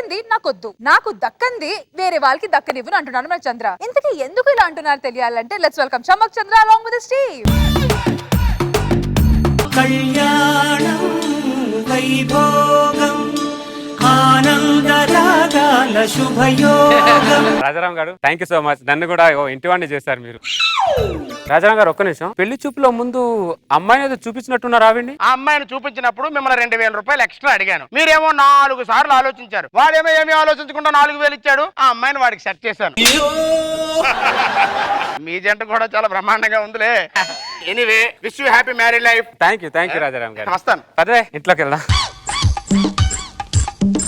దక్కింది నాకొద్దు, నాకు దక్కంది వేరే వాళ్ళకి దక్కనివ్వను అంటున్నాను మన చంద్ర. ఇంతకీ ఎందుకు ఇలా అంటున్నారు తెలియాలంటే let's welcome Chammak Chandra along with Steve. కళ్యాణం వైభోగం ఆనందరాగాల శుభయోగం. రాజారాం గారు థ్యాంక్ యూ సో మచ్. నన్ను కూడా ఇంటి వాడిని చేశారు మీరు. రాజారాం గారు ఒక్క నిమిషం, పెళ్లి చూపులో ముందు అమ్మాయిని ఏదో చూపించినట్టున్నారు. ఆవిడ్ని ఆ అమ్మాయిని చూపించినప్పుడు మిమ్మల్ని 2000 రూపాయలు ఎక్స్ట్రా అడిగాను. మీరేమో 4 సార్లు ఆలోచించారు. వాడేమో ఏమీ ఆలోచించకుండా 4000 ఇచ్చాడు. ఆ అమ్మాయిని వాడికి సెట్ చేశాను. మీ జంట కూడా చాలా బ్రహ్మాండంగా ఉందిలే. Anyway wish you happy married life. Thank you Rajaram గారు. వస్తాను. అదే ఇంట్లోకి వెళ్దాం.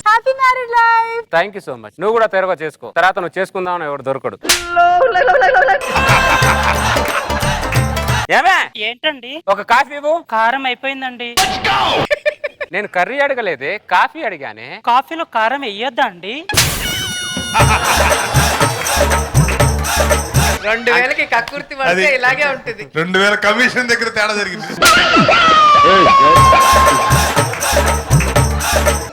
Happy married life. Thank you so much. నువ్వు కూడా తెరగా చేసుకో, తర్వాత నువ్వు చేసుకుందామని ఎవడు దొరకడు. ఏమే ఏంటండి ఒక కాఫీ ఇవ్వు. కారం అయిపోయిందండి. నేను కర్రీ అడగలేదే, కాఫీ అడిగానే. కాఫీలో కారం వేయొద్దా అండి? 2000కి కక్కుర్తి పడితే ఇలాగే ఉంటుంది. 2000 కమిషన్ దగ్గర తేడా జరిగింది.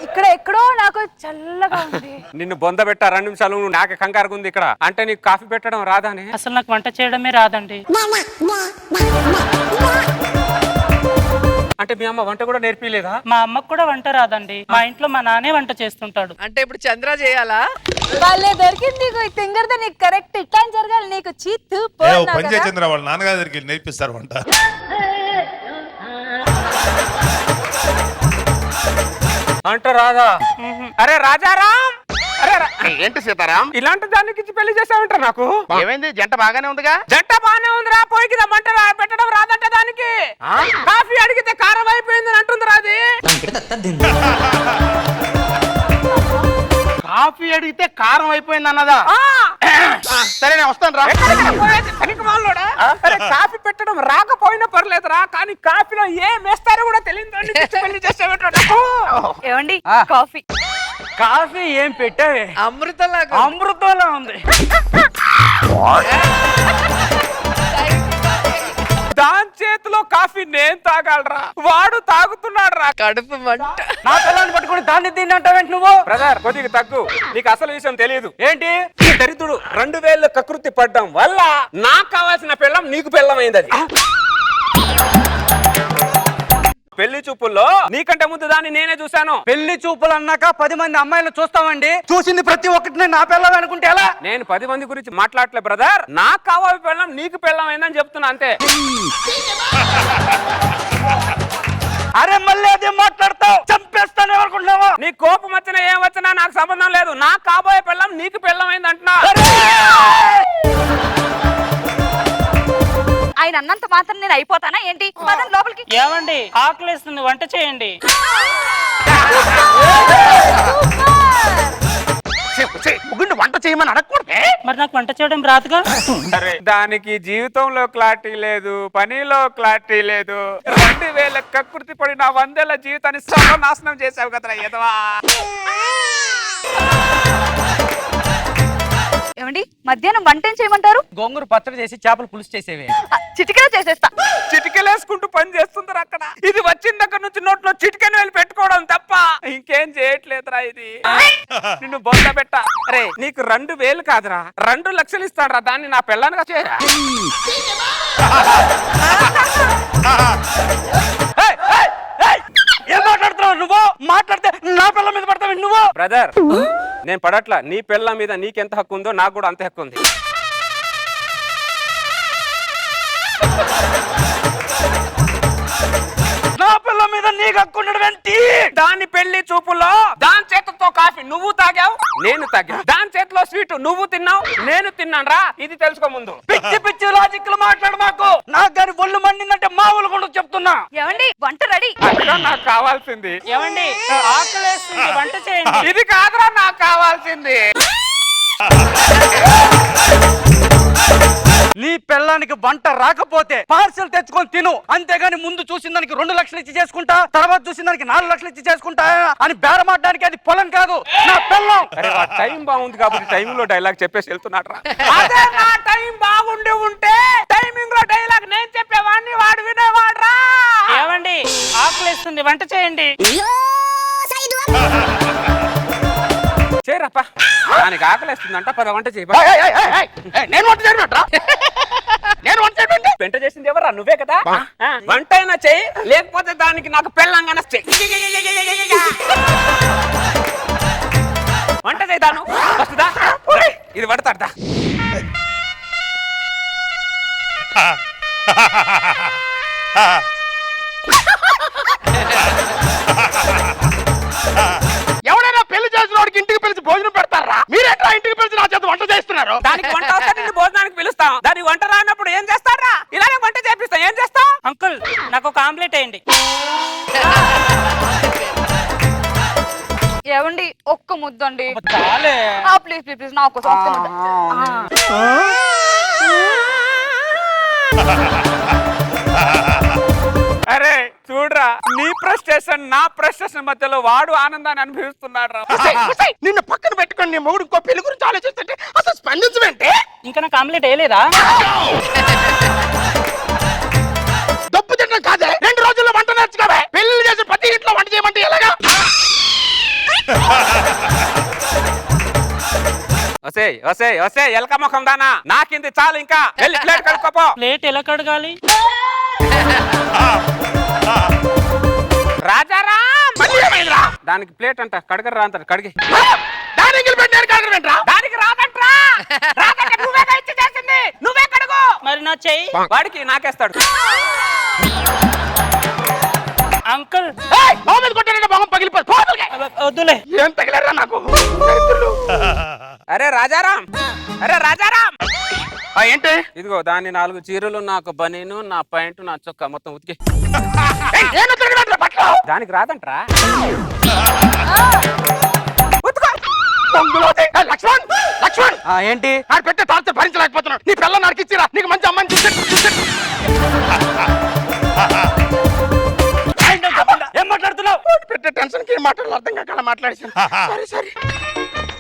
ఇక్కడ ఎక్కడో నాకు చల్లగా ఉంది. నిన్ను బొంద పెట్టా 2 నిమిషాలు, నువ్వు నాకు కంగారుగా ఉంది ఇక్కడ అంటే. నీకు కాఫీ పెట్టడం రాదానే? అసలు నాకు వంట చేయడమే రాదండి. అంటే మీ అమ్మ వంట కూడా నేర్పిలేదా? మా అమ్మకు కూడా వంట రాదండి. మా ఇంట్లో మా నాన్నే వంట చేస్తుంటాడు. అంటే ఇప్పుడు చంద్ర చేయాలా? వాళ్ళే దొరికింది తింగరదా. నీకు కరెక్ట్ ఇట్లా జరగాలి. నీకు చీత్తు పంచే చంద్ర వాళ్ళ నాన్నగారి దగ్గరికి నేర్పిస్తారు వంట. అంట రాదా? అరే రాజారాం, ఏంటి సీతారాం ఇలాంటి దానికి ఇచ్చి పెళ్లి చేసావంట నాకు. ఏమైంది? జంట బాగానే ఉందిగా. జంట బానే ఉందిరా, పోయి కింద మంట పెట్టడం రాదంట దానికి. కాఫీ అడిగితే కారం అయిపోయిందని అంటుంది రాది. కాఫీ అడిగితే కారం అయిపోయింది అన్నదా? సరే నేను వస్తాను రా. అరే కాఫీ పెట్టడం రాకపోయినా పర్లేదురా, కానీ కాఫీలో ఏం వేస్తారో కూడా తెలియదు పెళ్లి చేసావంట. ఏమండి కాఫీ? కాఫీ ఏం పెట్టావే? అమృతంలో ఉంది. దాని చేతిలో కాఫీ నేను తాగాలరా, వాడు తాగుతున్నాడు రా. కడుపు మంట. నా పిల్లని పట్టుకుని దాన్ని దీన్ని అంటావేంటి నువ్వు? బ్రదర్ కొద్దిగా తగ్గు, నీకు అసలు విషయం తెలియదు. ఏంటి ఈ దరిద్రుడు 2000 కకృతి పడ్డం వల్ల నాకు కావాల్సిన పిల్లం నీకు పిల్లమైంది. అది పెళ్లి చూపుల్లో నీకంటే ముందు దాన్ని నేనే చూశాను. పెళ్లి చూపులు అన్నాక 10 మంది అమ్మాయిలు చూస్తామండి. చూసింది ప్రతి ఒక్కటి నా పిల్లలు అనుకుంటే ఎలా? నేను 10 మంది గురించి మాట్లాడలే బ్రదర్. నాకు కావాలి పిల్లం నీకు పిల్లమైందని చెప్తున్నా అంతే. అరే మళ్ళీ అదే మాట్లాడతావు, చంపేస్తాను అనుకుంటున్నావా? నీ కోపం వచ్చినా ఏం వచ్చినా నాకు సంబంధం లేదు. నాకు కాబోయే పిల్లం నీకు పిల్లమైంది అంటున్నా. ఆయన అన్నంత మాత్రం నేను అయిపోతానా ఏంటి? పదం లోపలికి. ఏమండి ఆకలిస్తుంది, వంట చేయండి. వంట చేయమని అడగకూడదే. మరి నాకు వంట చేయడం రాదుగా. దానికి జీవితంలో క్లారిటీ లేదు, పనిలో క్లారిటీ లేదు. 2000 కకృతి పడి నా 100 ఏళ్ల జీవితాన్ని సర్వనాశనం చేసావు కదరా ఎదవా. ఏమండి మధ్యాహ్నం వంట ఏం చేయమంటారు? గోంగూర పచ్చడి చేసి చేపల పులుసు చేసేవే. చిటికెలో చేసేస్తా. చిటికెలేసుకుంటూ పని చేస్తుందిరా అక్కడ. ఇది వచ్చిన దగ్గర నుంచి నోట్లో చిటికెను వెళ్ళి పెట్టుకోవడం తప్ప ఇంకేం చేయట్లేదురా. ఇది నిన్ను బొంద పెట్ట. అరే నీకు 2000 కాదురా, 2 లక్షలు ఇస్తాడురా. దాన్ని నా పిల్లనిగా చేయరా. ఏం మాట్లాడుతున్నావు నువ్వు? మాట్లాడితే నా పిల్ల మీద పడతావు నువ్వు. బ్రదర్ నేను పడట్లా. నీ పిల్ల మీద నీకెంత హక్కు ఉందో నాకు కూడా అంతే హక్కు ఉంది. నా పిల్ల మీద నీకు హక్కు ఉండడం ఏంటి? దాని పెళ్లి చూపులో దాని చేతితో కాఫీ నువ్వు తాగావు, నేను తాగా. దాని చేతిలో స్వీట్ నువ్వు తిన్నావు, నేను తిన్నాను రా. ఇది తెలుసుకో ముందు. పిచ్చి పిచ్చి లాజిక్లు మాట్లాడు మాకు. నాకు గారి ఒళ్ళు మండిందంటే మామూలు కూడా చెప్తున్నా. ఏమండి వంట రెడీ. అదిరా నాకు కావాల్సింది. ఏమండి ఆకలిస్తుంది, వంట చేయండి. ఇది కాదురా నాకు కావాల్సింది. నీ పిల్లానికి వంట రాకపోతే పార్సల్ తెచ్చుకొని తిను, అంతేగాని ముందు చూసిన దానికి 2 లక్షలు ఇచ్చి చేసుకుంటా, తర్వాత చూసిన దానికి 4 లక్షలు ఇచ్చి చేసుకుంటా అని బేరమాడడానికి అది పొలం కాదు, నా పిల్లం. అరే టైం బాగుంది కాబట్టి టైంలో డైలాగ్ చెప్పేసి వెళ్తున్నాడు రా. అదే నా టైం బాగుండి ఉంటే టైమింగ్ లో డైలాగ్ నేను చెప్పేవాడిని, వాడు వినేవాడు రా. ఏమండి ఆకలిస్తుంది, వంట చేయండి. పా దానికి ఆకలిస్తుందంట పద వంట చేయి ఏయ్, ఏయ్, ఏయ్, ఏయ్, ఏయ్, నేను వంట చేయమంటరా? నేను వంట చేయమంటే వంట చేసింది ఎవరా నువ్వే కదా వంట అయినా చెయ్యి లేకపోతే దానికి నాకు పెళ్ళంగానే చెయ్యి వంట చేద్దాను వస్తుందా ఇది పడతాడా ఎవరైనా పెళ్లి చేసిన వాడికి ఇంటికి పిలిచి భోజనం పెడతారా? మీరేట్రా ఇంటికి పిలిచి నా చేత వంట చేస్తున్నారు? దానికి వంట వస్తే నిన్ను భోజనానికి పిలుస్తాం దానికి వంట రానప్పుడు ఏం చేస్తారా ఇలానే వంట చేపిస్తాం ఏం చేస్తాం అంకుల్ నాకు ఒక ఆమ్లెట్ వేయండి. ఏమండి ఒక్క ముద్దండి చాలే. ప్లీజ్ ప్లీజ్ ప్లీజ్ నా కోసం ఒక్క ముద్ద అరే చూడరా నీ ఫ్రస్ట్రేషన్ నా ఫ్రస్ట్రేషన్ మధ్యలో వాడు ఆనందాన్ని అనుభవిస్తున్నాడు రా ఉసేయ్, ఉసేయ్, నిన్ను పక్కన పెట్టుకొని నీ మొగుడు ఇంకో పెళ్లి గురించి ఆలోచిస్తుంటే అసలు స్పందించమంటే ఇంకా నాకు ఆమ్లెట్ వేయలేదా? డబ్బు తినడం కాదే 2 రోజుల్లో వంట నేర్చుకోవే. పెళ్లి చేసి ప్రతి ఇంట్లో వంట చేయమంటే ఎలాగా? ఒసేయ్ ఒసేయ్ ఒసేయ్ ఎలక ముఖం దానా నాకింది చాలు ఇంకా వెళ్ళి ప్లేట్ కడుక్కోపో ప్లేట్ ఎలా కడగాలి? రాజారాం మళ్ళీ ఏమైందిరా? దానికి ప్లేట్ అంట కడగరా అంటారు కడిగి దాని ఎంగిలి పెట్టి నేను కడగరేంట్రా? దానికి రాదంట్రా రాదంటే నువ్వే ఇచ్చి చేసింది నువ్వే కడుగు మరి నా చెయ్యి వాడికి నాకేస్తాడు అంకుల్ ఏయ్, మొహం మీద కొట్టారంటే మొహం పగిలిపోయి పోతలకే. వద్దులే. ఏం తగిలారా నాకు? దరిద్రులు. అరే రాజారాం అరే రాజారాం ఏంటి? ఇదిగో దాని 4 చీరలు నాకు బనీను నా ప్యాంటు నా చొక్కా మొత్తం ఉతికి ఏయ్, నేను ఉతకమంటారా బట్టలు? దానికి రాదంట్రా పొంగులో ఏయ్, లక్ష్మణ్ లక్ష్మణ్ ఏంటి? ఆడు పెట్టే టార్చర్ భరించలేకపోతున్నాడు. నీ పిల్ల నాకు ఇచ్చిరా, నీకు మంచి అమ్మాయిని చూసి ఏం మాట్లాడుతున్నావు? పెట్టే టెన్షన్ కి మాటలు అర్థం కాక అలా మాట్లాడేసాను. సరే సరే.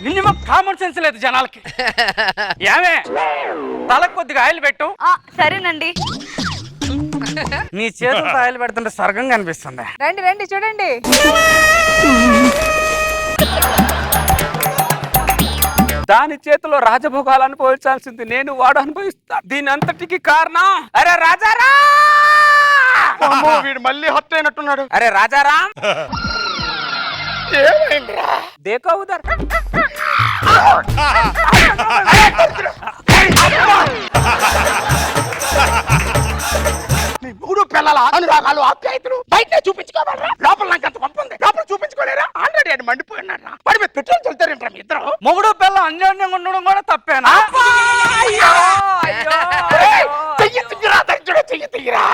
మినిమం కామన్ సెన్స్ లేదు జనాలకి. ఏమే తలకు కొద్దిగా ఆయిల్ పెట్టు. సరేనండి నీ చేతులతో ఆయిల్ పెడుతుంటే స్వర్గం కనిపిస్తుంది. రండి రండి చూడండి దాని చేతిలో రాజభోగాలు అనుభవించాల్సింది నేను వాడు అనుభవిస్తా దీని అంతటికి కారణం అరే రాజారా అమ్మో, వీడు మళ్ళీ హత్య అయినట్టున్నాడు. అరే రాజారాం ఏమైందిరా? దేకో ఉదర్ నీ 3 పిల్లల అనురాగాలు ఆప్యాయతలు బయట చూపించుకోవాలరా? లోపల నాకు అంత పంప ఉంది, లోపల చూపించుకోలేరా? ఆల్రెడీ ఆయన మండిపోయినారా? వాడి మీద పెట్రోల్ చల్లుతారేంట్రా మీ ఇద్దరు? మొగుడు పిల్ల అన్యోన్యంగా ఉండడం కూడా తప్పేనా? ఏయ్, చెయ్యి తియ్యరా, దరిద్రుడా, చెయ్యి తియ్యరా.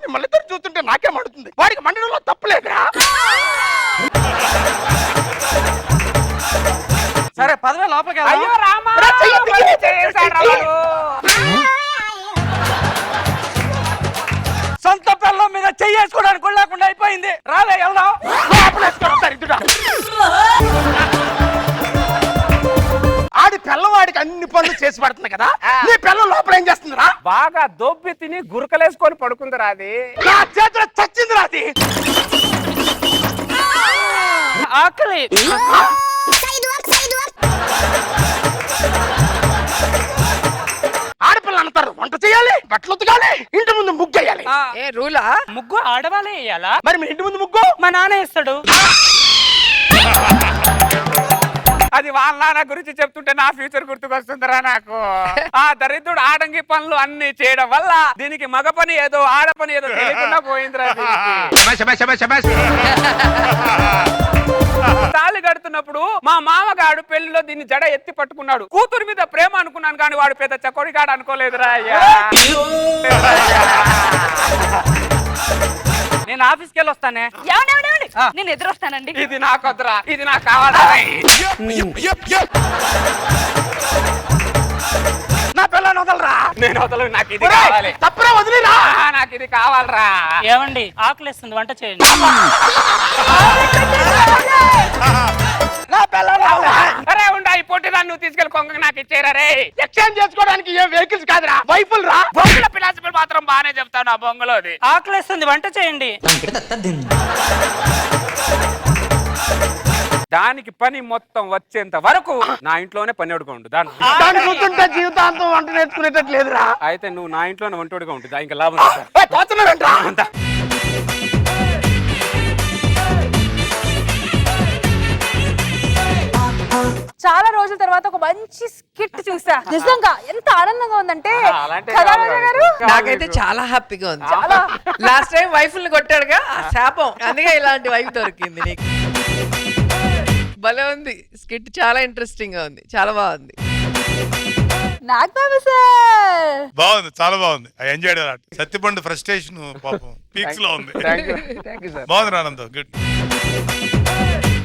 మిమ్మల్ని ఇద్దరు చూస్తుంటే నాకే మండుతుంది. వాడికి మండడంలో తప్పులేదురా. సరే పదవే లోపలికి అయ్యో వెళ్దాం. రామా రా, చెయ్యి తియ్యి. చేశాడురా వాడు. సొంత పిల్లం మీద చెయ్యేసుకోవడానికి కూడా లేకుండా అయిపోయింది. రాలే వెళ్దాం. లోపలేసుకోరా, దరిద్రుడా. ఆడి పిల్లవాడికి అన్ని పనులు చేసి పడుతుంది కదా, నీ పిల్ల లోపల ఏం చేస్తుందిరా? బాగా దొబ్బి తిని గురకలేసుకొని పడుకుందిరా అది నా చేతిలో చచ్చిందిరా అది. ఆకలి. ఆడపిల్ల అంటారు వంట చేయాలి, బట్టలు ఉతకాలి, ఇంటి ముందు ముగ్గేయాలి. ముగ్గు ఆడవాళ్ళే వేయాలా? మరి మీ ఇంటి ముందు ముగ్గు మా నాన్న వేస్తాడు. అది వాళ్ళ నాన్న గురించి చెప్తుంటే నా ఫ్యూచర్ గుర్తుకొస్తుందిరా నాకు ఆ దరిద్రుడు ఆడంగి పనులు అన్ని చేయడం వల్ల దీనికి మగ పని ఏదో ఆడ పని ఏదో తెలియకుండా పోయిందిరా దీనికి. తాళి కడుతున్నప్పుడు మా మామగాడు పెళ్లిలో దీన్ని జడ ఎత్తి పట్టుకున్నాడు. కూతురు మీద ప్రేమ అనుకున్నాను కానీ వాడు పెద్ద చకోడిగాడు అనుకోలేదురా అయ్యా. నేను ఆఫీస్కి వెళ్ళి వస్తానే. నేను ఎదురొస్తానండి. ఇది నాకొద్దురా, ఇది నాకు కావాలా? నా పిల్లని వదలరా. నేను వదలను, నాకు ఇది కావాలి. తప్పురా, వదిలేరా. నాకు ఇది కావాలరా. ఏమండి ఆకలిస్తుంది వంట చేయండి. నా పిల్లని వదలరా. అరే ఉండా ఈ పొట్టి దాన్ని నువ్వు తీసుకెళ్ళి కొంగ నాకు ఇచ్చేరా రే. ఎక్స్చేంజ్ చేసుకోవడానికి ఏం వెహికల్స్ కాదురా, వైఫుల్ రా. బొంగుల ఫిలాసఫీ మాత్రం బాగానే చెప్తావు నా బొంగులోది. ఆకలేస్తుంది, వంట చేయండి. దానికి పని మొత్తం వచ్చేంత వరకు నా ఇంట్లోనే పని వండుకోండు దాని. దాన్ని చూస్తుంటే జీవితాంతం వంట నేర్చుకునేటట్టు లేదురా. అయితే నువ్వు నా ఇంట్లోనే వంటోడిగా ఉంటుంది, ఇంకా లాభం లేదు. తోస్తున్నాడంట్రా. అంతా. చాలా రోజుల తర్వాత ఒక మంచి స్కిట్ చూసా, నిజంగా ఎంత ఆనందంగా ఉందంటే. అలాంటి కదా కాదు రాజా గారు? కాదు. నాకైతే చాలా హ్యాపీగా ఉంది. చాలా లాస్ట్ టైం వైఫ్ని కొట్టాడుగా ఆ శాపం, అందుకే ఇలాంటి వైఫ్ దొరికింది నీకు. భలే ఉంది స్కిట్, చాలా ఇంట్రెస్టింగ్ గా ఉంది, చాలా బాగుంది. నాగ్ బాబు సార్ బాగుంది, చాలా బాగుంది. I enjoyed a lot. Satyapandu frustration పాపం పీక్స్ లో ఉంది. Thank you sir. బాగుంది ఆనందం, గుడ్.